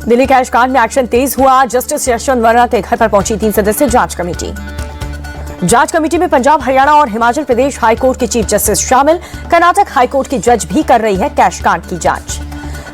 Delhi cash कांड में action तेज हुआ। जस्टिस यशवंत वर्मा के घर पर पहुंची 3 सदस्यीय जांच कमेटी। जांच कमेटी में पंजाब, हरियाणा और हिमाचल प्रदेश हाईकोर्ट के चीफ जस्टिस शामिल। कर्नाटक हाईकोर्ट की जज भी कर रही है कैश कांड की जांच।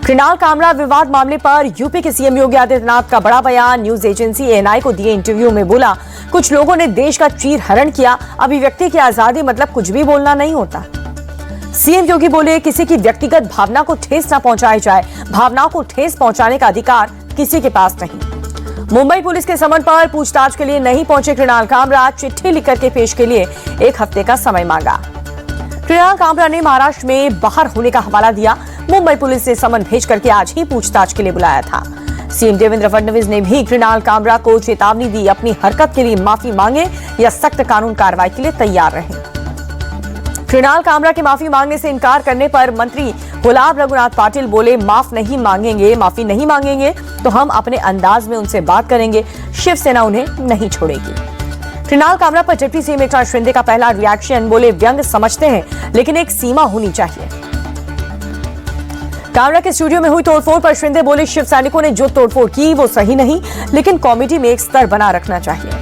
कृणाल कामरा विवाद मामले पर यूपी के सीएम योगी आदित्यनाथ का बड़ा बयान। न्यूज एजेंसी एएनआई को दिए इंटरव्यू में बोला, कुछ लोगों ने देश का चीर हरण किया। अभिव्यक्ति की आजादी मतलब कुछ भी बोलना नहीं होता। सीएम योगी बोले, किसी की व्यक्तिगत भावना को ठेस न पहुंचाई जाए। भावनाओं को ठेस पहुंचाने का अधिकार किसी के पास नहीं। मुंबई पुलिस के समन पर पूछताछ के लिए नहीं पहुंचे कृणाल कामरा। चिट्ठी लिख करके पेश के लिए 1 हफ्ते का समय मांगा। कृणाल कामरा ने महाराष्ट्र में बाहर होने का हवाला दिया। मुंबई पुलिस ने समन भेज करके आज ही पूछताछ के लिए बुलाया था। सीएम देवेंद्र फडणवीस ने भी कृणाल कामरा को चेतावनी दी, अपनी हरकत के लिए माफी मांगे या सख्त कानून कार्रवाई के लिए तैयार रहे। कृणाल कामरा के माफी मांगने से इनकार करने पर मंत्री गुलाब रघुनाथ पाटिल बोले, माफी नहीं मांगेंगे तो हम अपने अंदाज में उनसे बात करेंगे। शिवसेना उन्हें नहीं छोड़ेगी। कृणाल कामरा पर डिप्टी सीएम एकनाथ शिंदे का पहला रिएक्शन, बोले व्यंग समझते हैं लेकिन एक सीमा होनी चाहिए। कामरा के स्टूडियो में हुई तोड़फोड़ पर शिंदे बोले, शिव सैनिकों ने जो तोड़फोड़ की वो सही नहीं, लेकिन कॉमेडी में एक स्तर बना रखना चाहिए।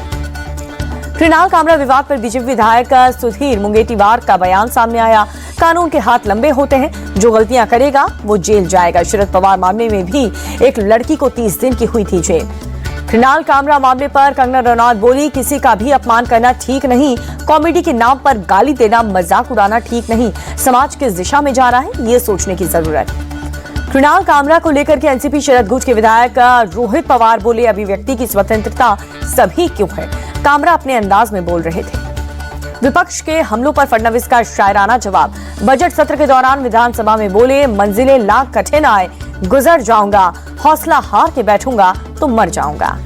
कृणाल कामरा विवाद पर बीजेपी विधायक सुधीर मुंगेटीवार का बयान सामने आया। कानून के हाथ लंबे होते हैं, जो गलतियां करेगा वो जेल जाएगा। शरद पवार मामले में भी एक लड़की को 30 दिन की हुई थी जेल। कृणाल कामरा मामले पर कंगना रनौत बोली, किसी का भी अपमान करना ठीक नहीं। कॉमेडी के नाम पर गाली देना, मजाक उड़ाना ठीक नहीं। समाज किस दिशा में जा रहा है ये सोचने की जरूरत है। कृणाल कामरा को लेकर के एनसीपी शरद गुट के विधायक रोहित पवार बोले, अभिव्यक्ति की स्वतंत्रता सभी क्यों है। कामरा अपने अंदाज में बोल रहे थे। विपक्ष के हमलों पर फडणवीस का शायराना जवाब। बजट सत्र के दौरान विधानसभा में बोले, मंजिलें लाख कठिन आए गुजर जाऊंगा, हौसला हार के बैठूंगा तो मर जाऊंगा।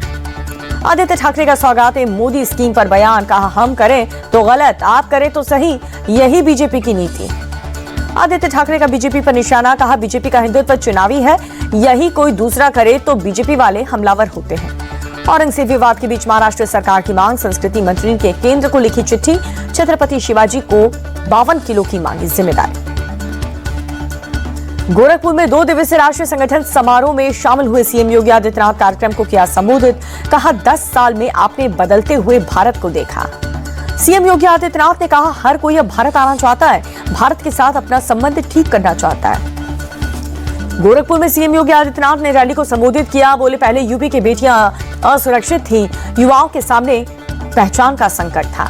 आदित्य ठाकरे का सौगात मोदी स्कीम पर बयान, कहा हम करें तो गलत, आप करें तो सही, यही बीजेपी की नीति। आदित्य ठाकरे का बीजेपी पर निशाना, कहा बीजेपी का हिंदुत्व चुनावी है, यही कोई दूसरा करे तो बीजेपी वाले हमलावर होते हैं। औरंगजेब विवाद के बीच महाराष्ट्र सरकार की मांग, संस्कृति मंत्री के केंद्र को लिखी चिट्ठी। छत्रपति शिवाजी को 52 किलो की मांगी जिम्मेदारी। गोरखपुर में 2 दिवसीय राष्ट्रीय संगठन समारोह में शामिल हुए सीएम योगी आदित्यनाथ कार्यक्रम को किया संबोधित। कहा 10 साल में आपने बदलते हुए भारत को देखा। सीएम योगी आदित्यनाथ ने कहा, हर कोई अब भारत आना चाहता है, भारत के साथ अपना संबंध ठीक करना चाहता है। गोरखपुर में सीएम योगी आदित्यनाथ ने रैली को संबोधित किया। बोले, पहले यूपी की बेटियां असुरक्षित थी, युवाओं के सामने पहचान का संकट था।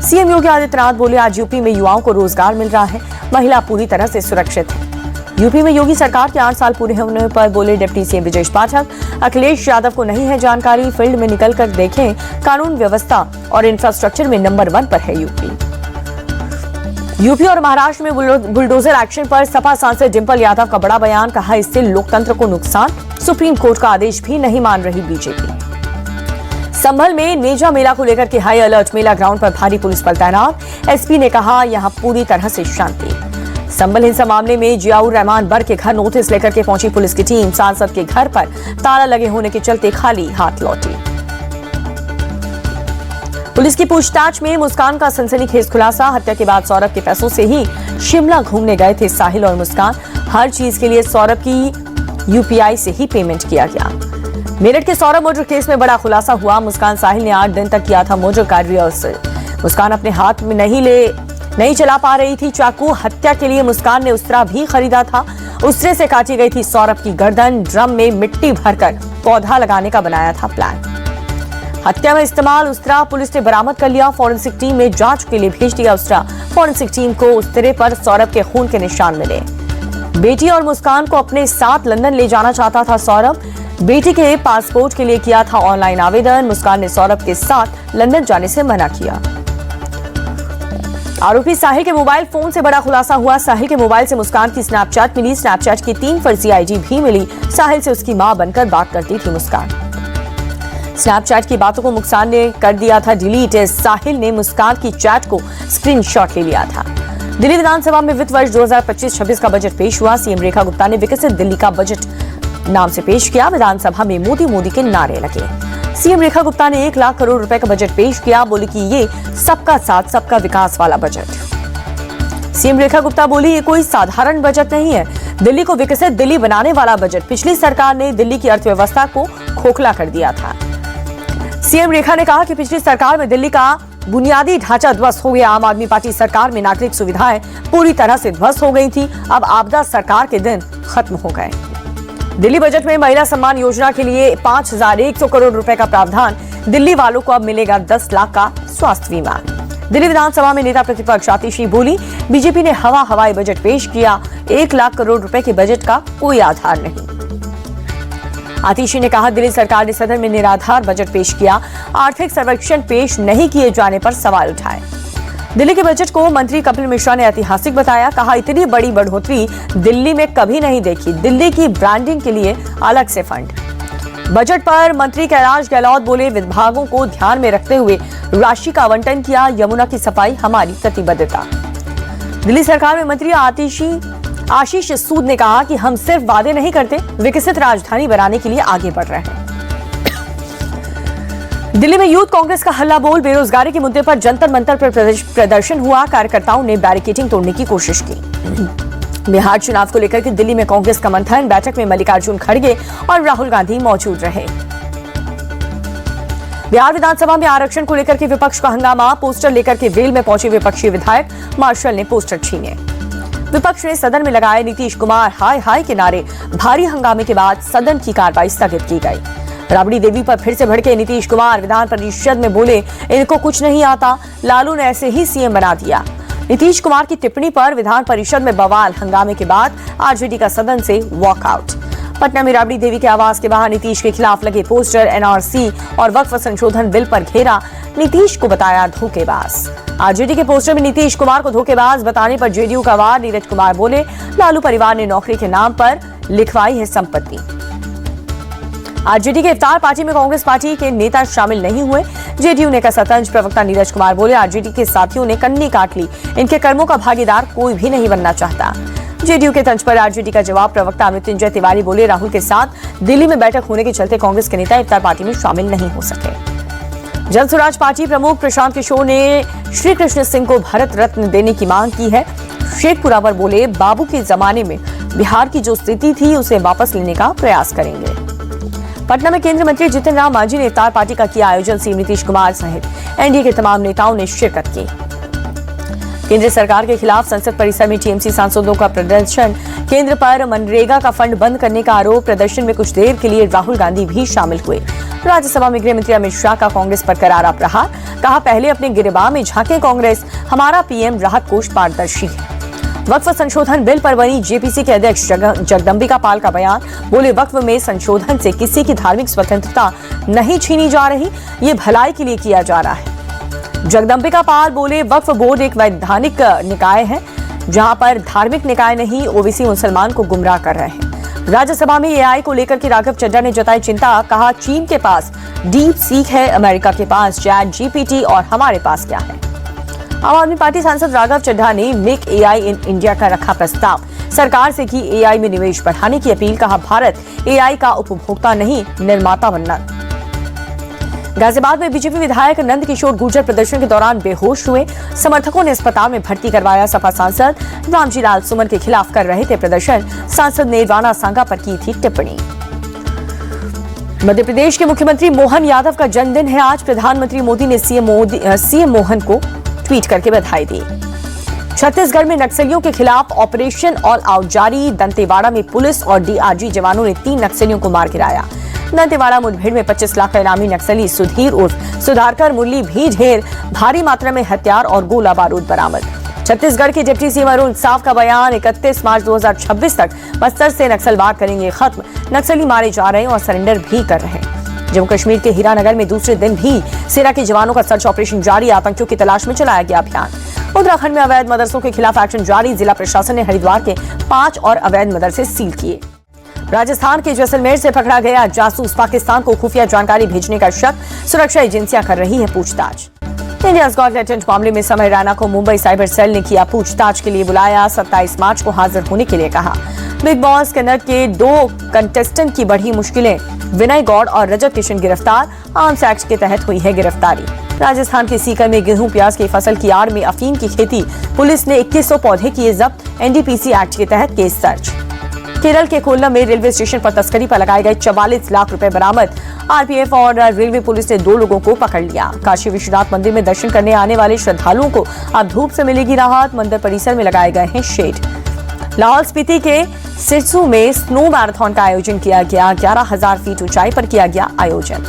सीएम योगी आदित्यनाथ बोले, आज यूपी में युवाओं को रोजगार मिल रहा है, महिला पूरी तरह से सुरक्षित है। यूपी में योगी सरकार के 8 साल पूरे होने पर बोले डिप्टी सीएम ब्रजेश पाठक, अखिलेश यादव को नहीं है जानकारी, फील्ड में निकलकर देखें, कानून व्यवस्था और इंफ्रास्ट्रक्चर में नंबर 1 पर है यूपी और महाराष्ट्र में बुलडोजर एक्शन पर सपा सांसद डिंपल यादव का बड़ा बयान। कहा, इससे लोकतंत्र को नुकसान, सुप्रीम कोर्ट का आदेश भी नहीं मान रही बीजेपी। संभल में नेजा मेला को लेकर के हाई अलर्ट, मेला ग्राउंड पर भारी पुलिस बल तैनात। एसपी ने कहा, यहां पूरी तरह से शांति। संभल हिंसा मामले में जियाउर रहमान बर के घर नोटिस लेकर के पहुंची पुलिस की टीम। सांसद के घर पर ताला लगे होने के चलते खाली हाथ लौटी। पुलिस की पूछताछ में मुस्कान का सनसनीखेज खुलासा। हत्या के बाद सौरभ के पैसों से ही शिमला घूमने गए थे साहिल और मुस्कान। हर चीज के लिए सौरभ की यूपीआई से ही पेमेंट किया गया। मेरठ के सौरभ मोटर केस में बड़ा खुलासा हुआ। मुस्कान साहिल ने 8 दिन तक किया था मोटर कार रिहर्सल। मुस्कान अपने हाथ में नहीं चला पा रही थी चाकू। हत्या के लिए मुस्कान ने उस्तरा भी खरीदा था। उस्तरे से काटी गई थी सौरभ की गर्दन। ड्रम में मिट्टी भरकर पौधा लगाने का बनाया था प्लान। हत्या में इस्तेमाल उस्तरा पुलिस ने बरामद कर लिया। फॉरेंसिक टीम ने जांच के लिए भेज दिया उस्तरा। फॉरेंसिक टीम को उस्तरे पर सौरभ के खून के निशान मिले। बेटी और मुस्कान को अपने साथ लंदन ले जाना चाहता था सौरभ। बेटी के पासपोर्ट के लिए किया था ऑनलाइन आवेदन। मुस्कान ने सौरभ के साथ लंदन जाने से मना किया। आरोपी साहिल के मोबाइल फोन से बड़ा खुलासा हुआ। साहिल के मोबाइल से मुस्कान की स्नैपचैट मिली। स्नैपचैट की 3 फर्जी आईडी भी मिली। साहिल से उसकी मां बनकर बात करती थी मुस्कान। स्नैपचैट की बातों को मुस्कान ने कर दिया था डिलीट। साहिल ने मुस्कान की चैट को स्क्रीनशॉट ले लिया था। दिल्ली विधानसभा में वित्त वर्ष 2025-26 का बजट पेश हुआ। सीएम रेखा गुप्ता ने विकसित दिल्ली का बजट नाम से पेश किया। विधानसभा में मोदी मोदी के नारे लगे। सीएम रेखा गुप्ता ने 1 लाख करोड़ रुपए का बजट पेश किया। बोली कि ये सबका साथ सबका विकास वाला बजट। सीएम रेखा गुप्ता बोली, ये कोई साधारण बजट नहीं है। दिल्ली को विकसित दिल्ली बनाने वाला बजट। पिछली सरकार ने दिल्ली की अर्थव्यवस्था को खोखला कर दिया था। सीएम रेखा ने कहा कि पिछली सरकार में दिल्ली का बुनियादी ढांचा ध्वस्त हो गया। आम आदमी पार्टी सरकार में नागरिक सुविधाएं पूरी तरह से ध्वस्त हो गई थी। अब आपदा सरकार के दिन खत्म हो गए। दिल्ली बजट में महिला सम्मान योजना के लिए 5,100 करोड़ रुपए का प्रावधान। दिल्ली वालों को अब मिलेगा 10 लाख का स्वास्थ्य बीमा। दिल्ली विधानसभा में नेता प्रतिपक्ष आतिशी बोली, बीजेपी ने हवाई बजट पेश किया। 1 लाख करोड़ रुपए के बजट का कोई आधार नहीं। आतिशी ने कहा, दिल्ली सरकार ने सदन में निराधार बजट पेश किया। आर्थिक सर्वेक्षण पेश नहीं किए जाने पर सवाल उठाए। दिल्ली के बजट को मंत्री कपिल मिश्रा ने ऐतिहासिक बताया। कहा, इतनी बड़ी बढ़ोतरी दिल्ली में कभी नहीं देखी। दिल्ली की ब्रांडिंग के लिए अलग से फंड। बजट पर मंत्री कैलाश गहलोत बोले, विभागों को ध्यान में रखते हुए राशि का आवंटन किया। यमुना की सफाई हमारी प्रतिबद्धता। दिल्ली सरकार में मंत्री आशीष सूद ने कहा कि हम सिर्फ वादे नहीं करते, विकसित राजधानी बनाने के लिए आगे बढ़ रहे हैं। दिल्ली में यूथ कांग्रेस का हल्ला बोल। बेरोजगारी के मुद्दे पर जंतर मंतर पर प्रदर्शन हुआ। कार्यकर्ताओं ने बैरिकेडिंग तोड़ने की कोशिश की। बिहार चुनाव को लेकर के दिल्ली में कांग्रेस का मंथन। बैठक में मल्लिकार्जुन खड़गे और राहुल गांधी मौजूद रहे। बिहार विधानसभा में आरक्षण को लेकर के विपक्ष का हंगामा। पोस्टर लेकर के वेल में पहुंचे विपक्षी विधायक। मार्शल ने पोस्टर छीने। विपक्ष ने सदन में लगाए नीतीश कुमार हाय हाय के नारे। भारी हंगामे के बाद सदन की कार्रवाई स्थगित की गई। राबड़ी देवी पर फिर से भड़के नीतीश कुमार। विधान परिषद में बोले, इनको कुछ नहीं आता, लालू ने ऐसे ही सीएम बना दिया। नीतीश कुमार की टिप्पणी पर विधान परिषद में बवाल। हंगामे के बाद आरजेडी का सदन से वॉकआउट। पटना में राबड़ी देवी के आवास के बाहर नीतीश के खिलाफ लगे पोस्टर। एनआरसी और वक्फ संशोधन बिल पर घेरा। नीतीश को बताया धोखेबाज। आरजेडी के पोस्टर में नीतीश कुमार को धोखेबाज बताने पर जेडीयू का वार। नीरज कुमार बोले, लालू परिवार ने नौकरी के नाम पर लिखवाई है संपत्ति। आरजेडी के इफ्तार पार्टी में कांग्रेस पार्टी के नेता शामिल नहीं हुए। जेडीयू ने कसा तंज। प्रवक्ता नीरज कुमार बोले, आरजेडी के साथियों ने कन्नी काट ली। इनके कर्मों का भागीदार कोई भी नहीं बनना चाहता। जेडीयू के तंज पर आरजेडी का जवाब। प्रवक्ता मृत्युंजय तिवारी बोले, राहुल के साथ दिल्ली में बैठक होने के चलते कांग्रेस के नेता इफ्तार पार्टी में शामिल नहीं हो सके। जन स्वराज पार्टी प्रमुख प्रशांत किशोर ने श्री कृष्ण सिंह को भारत रत्न देने की मांग की है। शेखपुरा पर बोले, बाबू के जमाने में बिहार की जो स्थिति थी उसे वापस लेने का प्रयास करेंगे। पटना में केंद्रीय मंत्री जितिन राम मांझी ने इफ्तार पार्टी का किया आयोजन। सीएम नीतीश कुमार सहित एनडीए के तमाम नेताओं ने शिरकत की। केंद्र सरकार के खिलाफ संसद परिसर में टीएमसी सांसदों का प्रदर्शन। केंद्र पर मनरेगा का फंड बंद करने का आरोप। प्रदर्शन में कुछ देर के लिए राहुल गांधी भी शामिल हुए। राज्यसभा में गृह मंत्री अमित शाह का कांग्रेस पर करारा प्रहार। कहा, पहले अपने गिरबान में झांके कांग्रेस, हमारा पीएम राहत कोष पारदर्शी है। वक्फ संशोधन बिल पर बनी जेपीसी के अध्यक्ष जगदम्बिका पाल का बयान। बोले, वक्फ में संशोधन से किसी की धार्मिक स्वतंत्रता नहीं छीनी जा रही, ये भलाई के लिए किया जा रहा है। जगदम्बिका पाल बोले, वक्फ बोर्ड एक वैधानिक निकाय है, जहां पर धार्मिक निकाय नहीं ओबीसी मुसलमान को गुमराह कर रहे हैं। राज्यसभा में एआई को लेकर के राघव चड्ढा ने जताई चिंता। कहा, चीन के पास डीप सीक है, अमेरिका के पास चैट जीपीटी और हमारे पास क्या है। आम आदमी पार्टी सांसद राघव चड्ढा ने मेक एआई इन इंडिया का रखा प्रस्ताव। सरकार से की एआई में निवेश बढ़ाने की अपील। कहा, भारत एआई का उपभोक्ता नहीं निर्माता बनना। गाजियाबाद में बीजेपी विधायक नंद किशोर गुर्जर प्रदर्शन के दौरान बेहोश हुए। समर्थकों ने अस्पताल में भर्ती करवाया। सपा सांसद रामजी लाल सुमन के खिलाफ कर रहे थे प्रदर्शन। सांसद ने राणा सांगा पर की थी टिप्पणी। मध्य प्रदेश के मुख्यमंत्री मोहन यादव का जन्मदिन है आज। प्रधानमंत्री मोदी ने सीएम मोहन को ट्वीट करके बधाई दी। छत्तीसगढ़ में नक्सलियों के खिलाफ ऑपरेशन ऑल आउट जारी। दंतेवाड़ा में पुलिस और डीआरजी जवानों ने 3 नक्सलियों को मार गिराया। दंतेवाड़ा मुठभेड़ में 25 लाख का इनामी नक्सली सुधीर उर्फ सुधाकर मुरली भी ढेर। भारी मात्रा में हथियार और गोला बारूद बरामद। छत्तीसगढ़ के डिप्टी सीएम अरुण साफ का बयान। 31 मार्च 2026 तक बस्तर से नक्सलवाद करेंगे खत्म। नक्सली मारे जा रहे हैं और सरेंडर भी कर रहे हैं। जम्मू कश्मीर के हीरानगर में दूसरे दिन भी सेना के जवानों का सर्च ऑपरेशन जारी। आतंकियों की तलाश में चलाया गया अभियान। उत्तराखंड में अवैध मदरसों के खिलाफ एक्शन जारी। जिला प्रशासन ने हरिद्वार के 5 और अवैध मदरसे सील किए। राजस्थान के जैसलमेर से पकड़ा गया जासूस। पाकिस्तान को खुफिया जानकारी भेजने का शक। सुरक्षा एजेंसियां कर रही है पूछताछ। इंडियाज गॉट टैलेंट मामले में समय रैना को मुंबई साइबर सेल ने किया पूछताछ के लिए बुलाया। 27 मार्च को हाजिर होने के लिए कहा। बिग बॉस कन्नड़ के 2 कंटेस्टेंट की बढ़ी मुश्किलें। विनय गौड़ और रजत किशन गिरफ्तार। आर्म्स एक्ट के तहत हुई है गिरफ्तारी। राजस्थान के सीकर में गेहूं प्याज की फसल की आड़ में अफीम की खेती। पुलिस ने 2100 पौधे किए जब्त। एनडीपीसी एक्ट के तहत केस दर्ज। केरल के कोल्लम में रेलवे स्टेशन पर तस्करी पर लगाए गए 44 लाख रुपए बरामद। आरपीएफ और रेलवे पुलिस ने 2 लोगों को पकड़ लिया। काशी विश्वनाथ मंदिर में दर्शन करने आने वाले श्रद्धालुओं को अब धूप से मिलेगी राहत। मंदिर परिसर में लगाए गए हैं शेड। लाहौल स्पीति के सिरसू में स्नो मैराथन का आयोजन किया गया। 11,000 फीट ऊंचाई पर किया गया आयोजन।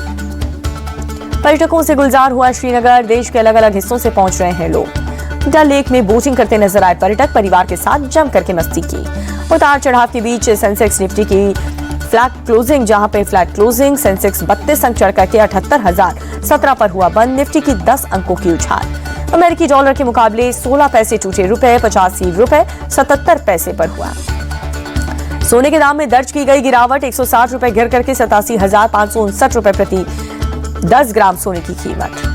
पर्यटकों से गुलजार हुआ श्रीनगर। देश के अलग अलग हिस्सों से पहुंच रहे हैं लोग। डल लेक में बोटिंग करते नजर आए पर्यटक। परिवार के साथ जम करके मस्ती की। उतार चढ़ाव के बीच सेंसेक्स निफ्टी की फ्लैट क्लोजिंग, जहां पे फ्लैट क्लोजिंग सेंसेक्स 32 अंक चढ़ करके 78,017 पर हुआ बंद। निफ्टी की 10 अंकों की उछाल। अमेरिकी डॉलर के मुकाबले 16 पैसे टूटे रुपए, 85 रुपए 77 पैसे पर हुआ। सोने के दाम में दर्ज की गई गिरावट। 160 रुपए गिर करके 87,559 रुपए प्रति 10 ग्राम सोने की कीमत।